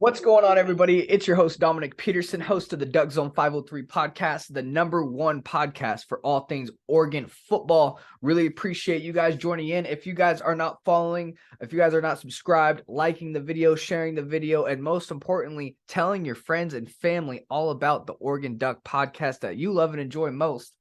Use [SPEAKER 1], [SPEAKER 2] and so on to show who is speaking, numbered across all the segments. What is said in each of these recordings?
[SPEAKER 1] What's going on, everybody? It's your host, Dominic Peterson, host of the Duck Zone 503 podcast, the #1 podcast for all things Oregon football. Really appreciate you guys joining in. If you guys are not following, if you guys are not subscribed, liking the video, sharing the video, and most importantly, telling your friends and family all about the Oregon Duck podcast that you love and enjoy most,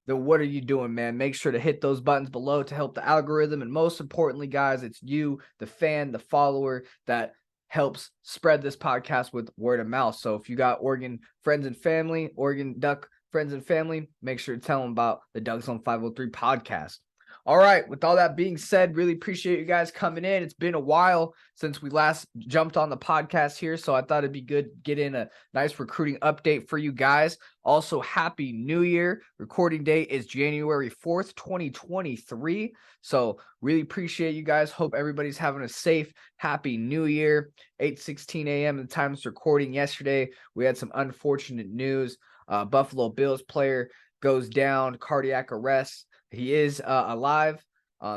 [SPEAKER 1] then what are you doing, man? Make sure to hit those buttons below to help the algorithm. And most importantly, guys, it's you, the fan, the follower, that helps spread this podcast with word of mouth. So if you got Oregon friends and family, Oregon Duck friends and family, make sure to tell them about the Duck Zone 503 podcast. All right, with all that being said, really appreciate you guys coming in. It's been a while since we last jumped on the podcast here, so I thought it'd be good to get in a nice recruiting update for you guys. Also, Happy New Year. Recording date is January 4th, 2023. So really appreciate you guys. Hope everybody's having a safe, happy New Year. 8:16 a.m. the time of recording yesterday. We had some unfortunate news. Buffalo Bills player goes down, cardiac arrest. He is alive,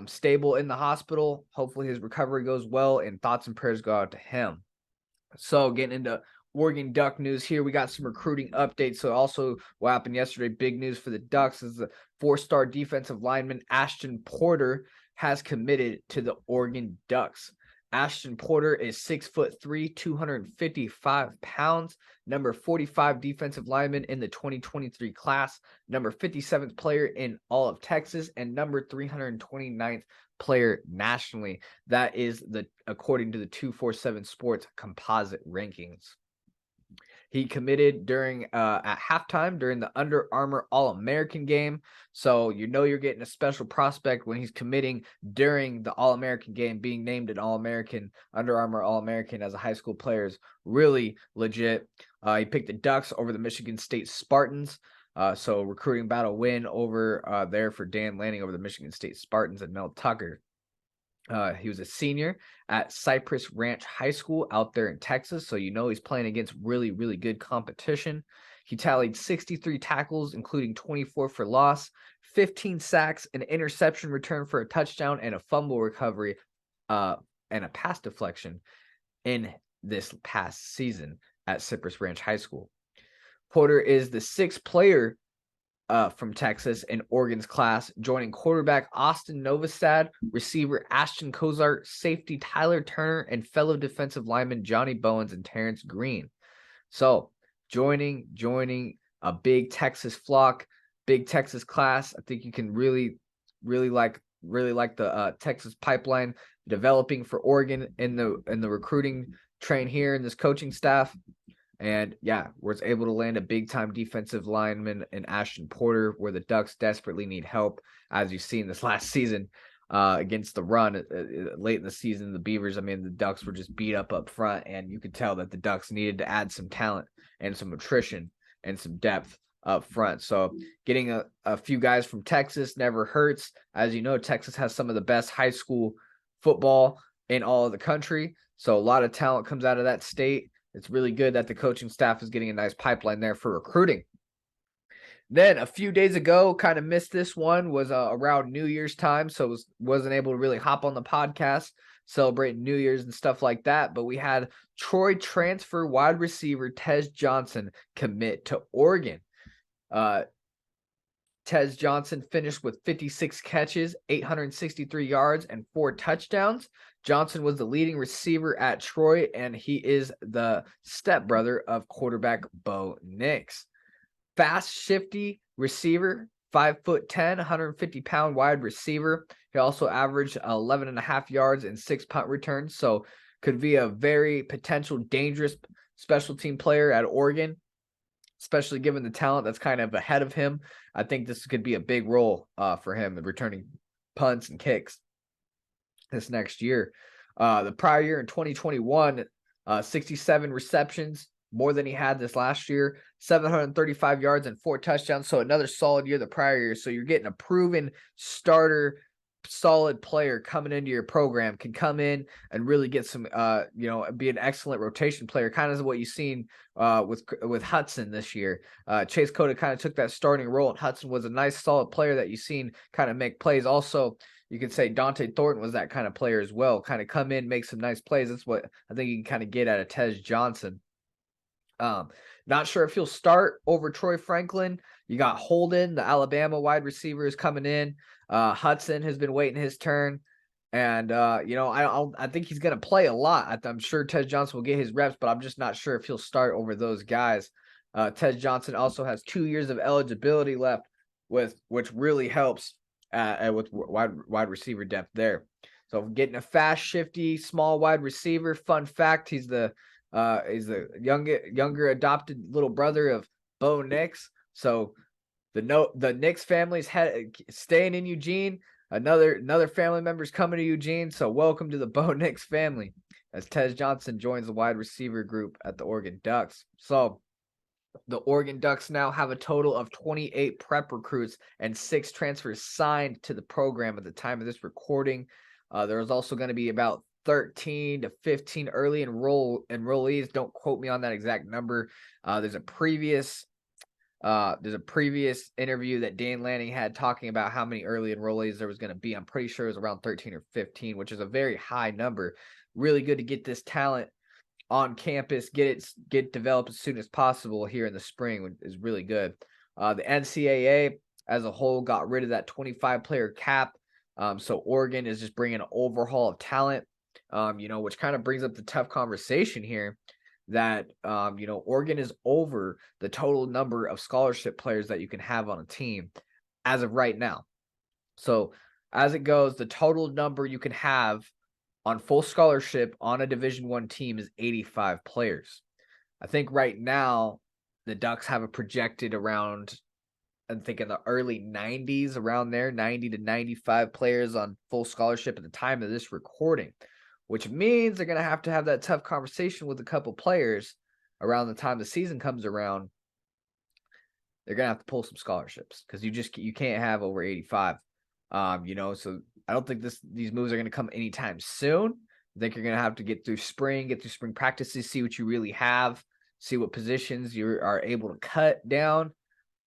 [SPEAKER 1] stable in the hospital. Hopefully his recovery goes well, and thoughts and prayers go out to him. So getting into Oregon Duck news here, we got some recruiting updates. So also what happened yesterday, big news for the Ducks, is the 4-star defensive lineman Ashton Porter has committed to the Oregon Ducks. Ashton Porter is 6'3", 255 pounds, number 45 defensive lineman in the 2023 class, number 57th player in all of Texas, and number 329th player nationally. That is according to the 247 Sports composite rankings. He committed during at halftime during the Under Armour All-American game. So you're getting a special prospect when he's committing during the All-American game. Being named an All-American, Under Armour All-American as a high school player is really legit. He picked the Ducks over the Michigan State Spartans. So recruiting battle win over there for Dan Lanning over the Michigan State Spartans and Mel Tucker. He was a senior at Cypress Ranch High School out there in Texas, so he's playing against really, really good competition. He tallied 63 tackles, including 24 for loss, 15 sacks, an interception return for a touchdown, and a fumble recovery and a pass deflection in this past season at Cypress Ranch High School. Porter is the 6th player from Texas in Oregon's class, joining quarterback Austin Novostad, receiver Ashton Kozart, safety Tyler Turner, and fellow defensive lineman Johnny Bowens and Terrence Green. So joining a big Texas flock, big Texas class. I think you can really like the Texas pipeline developing for Oregon in the recruiting train here in this coaching staff. And yeah, was able to land a big-time defensive lineman in Ashton Porter, where the Ducks desperately need help, as you've seen this last season against the run. Late in the season, the Beavers, the Ducks were just beat up front, and you could tell that the Ducks needed to add some talent and some attrition and some depth up front. So getting a few guys from Texas never hurts. As you know, Texas has some of the best high school football in all of the country, so a lot of talent comes out of that state. It's really good that the coaching staff is getting a nice pipeline there for recruiting. Then a few days ago, kind of missed this one, was around New Year's time, so wasn't able to really hop on the podcast, celebrating New Year's and stuff like that. But we had Troy transfer wide receiver Tez Johnson commit to Oregon. Tez Johnson finished with 56 catches, 863 yards, and 4 touchdowns. Johnson was the leading receiver at Troy, and he is the stepbrother of quarterback Bo Nix. Fast, shifty receiver, 5'10", 150-pound wide receiver. He also averaged 11.5 yards and 6 punt returns, so could be a very potential dangerous special team player at Oregon, especially given the talent that's kind of ahead of him. I think this could be a big role for him in returning punts and kicks this next year. The prior year in 2021, 67 receptions, more than he had this last year, 735 yards and 4 touchdowns. So another solid year the prior year. So you're getting a proven starter, solid player coming into your program, can come in and really get some, be an excellent rotation player, kind of what you've seen with Hudson this year. Chase Cota kind of took that starting role, and Hudson was a nice, solid player that you've seen kind of make plays. Also, you could say Dante Thornton was that kind of player as well. Kind of come in, make some nice plays. That's what I think you can kind of get out of Tez Johnson. Not sure if he'll start over Troy Franklin. You got Holden, the Alabama wide receiver, is coming in. Hudson has been waiting his turn. And, I think he's going to play a lot. I'm sure Tez Johnson will get his reps, but I'm just not sure if he'll start over those guys. Tez Johnson also has 2 years of eligibility left, which really helps with wide receiver depth there. So getting a fast, shifty, small wide receiver. Fun fact, he's the younger adopted little brother of Bo Nix. So the Nix family's staying in Eugene. Another family member's coming to Eugene. So welcome to the Bo Nix family as Tez Johnson joins the wide receiver group at the Oregon Ducks. So the Oregon Ducks now have a total of 28 prep recruits and 6 transfers signed to the program at the time of this recording. There's also going to be about 13 to 15 early enrollees. Don't quote me on that exact number. There's a previous interview that Dan Lanning had talking about how many early enrollees there was going to be. I'm pretty sure it was around 13 or 15, which is a very high number. Really good to get this talent on campus, get it developed as soon as possible here in the spring is really good. The NCAA as a whole got rid of that 25-player cap. So Oregon is just bringing an overhaul of talent, which kind of brings up the tough conversation here that, Oregon is over the total number of scholarship players that you can have on a team as of right now. So as it goes, the total number you can have on full scholarship on a Division I team is 85 players. I think right now the Ducks have a projected around, I'm thinking the early 90s, around there, 90 to 95 players on full scholarship at the time of this recording, which means they're going to have that tough conversation with a couple players around the time the season comes around. They're going to have to pull some scholarships because you can't have over 85. So I don't think these moves are going to come anytime soon. I think you're going to have to get through spring practices, see what you really have, see what positions you are able to cut down,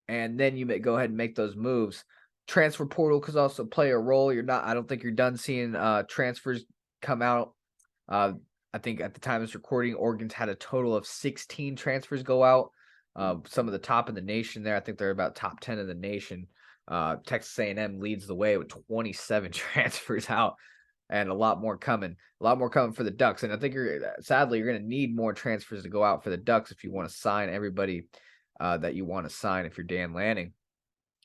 [SPEAKER 1] and then you may go ahead and make those moves. Transfer portal could also play a role. I don't think you're done seeing transfers come out. I think at the time of this recording, Oregon's had a total of 16 transfers go out. Some of the top in the nation there. I think they're about top 10 in the nation. Texas A&M leads the way with 27 transfers out and a lot more coming for the Ducks. And I think sadly, you're going to need more transfers to go out for the Ducks if you want to sign everybody that you want to sign if you're Dan Lanning.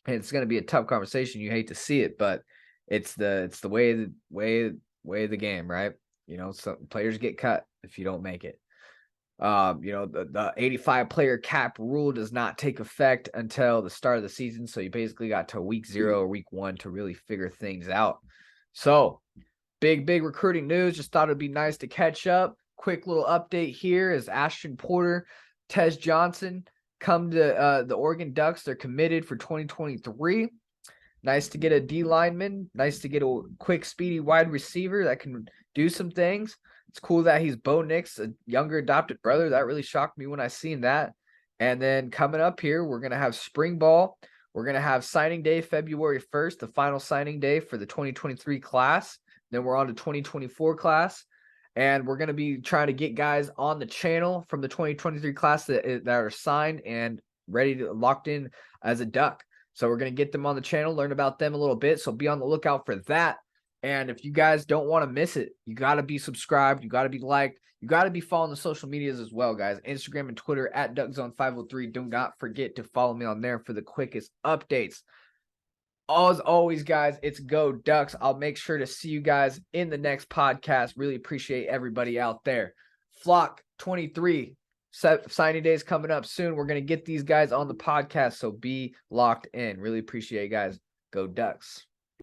[SPEAKER 1] And it's going to be a tough conversation. You hate to see it, but it's the way of the game, right? Some players get cut if you don't make it. The 85 player cap rule does not take effect until the start of the season. So you basically got to week 0 or week 1 to really figure things out. So big recruiting news. Just thought it'd be nice to catch up. Quick little update here is Ashton Porter, Tez Johnson come to the Oregon Ducks. They're committed for 2023. Nice to get a D lineman. Nice to get a quick, speedy wide receiver that can do some things. It's cool that he's Bo Nix, a younger adopted brother. That really shocked me when I seen that. And then coming up here, we're going to have spring ball. We're going to have signing day February 1st, the final signing day for the 2023 class. Then we're on to 2024 class. And we're going to be trying to get guys on the channel from the 2023 class that are signed and ready to locked in as a Duck. So we're going to get them on the channel, learn about them a little bit. So be on the lookout for that. And if you guys don't want to miss it, you got to be subscribed. You got to be liked. You got to be following the social medias as well, guys. Instagram and Twitter at DuckZone503. Do not forget to follow me on there for the quickest updates. As always, guys, it's Go Ducks. I'll make sure to see you guys in the next podcast. Really appreciate everybody out there. Flock 23. Signing day is coming up soon. We're going to get these guys on the podcast, so be locked in. Really appreciate you guys. Go Ducks.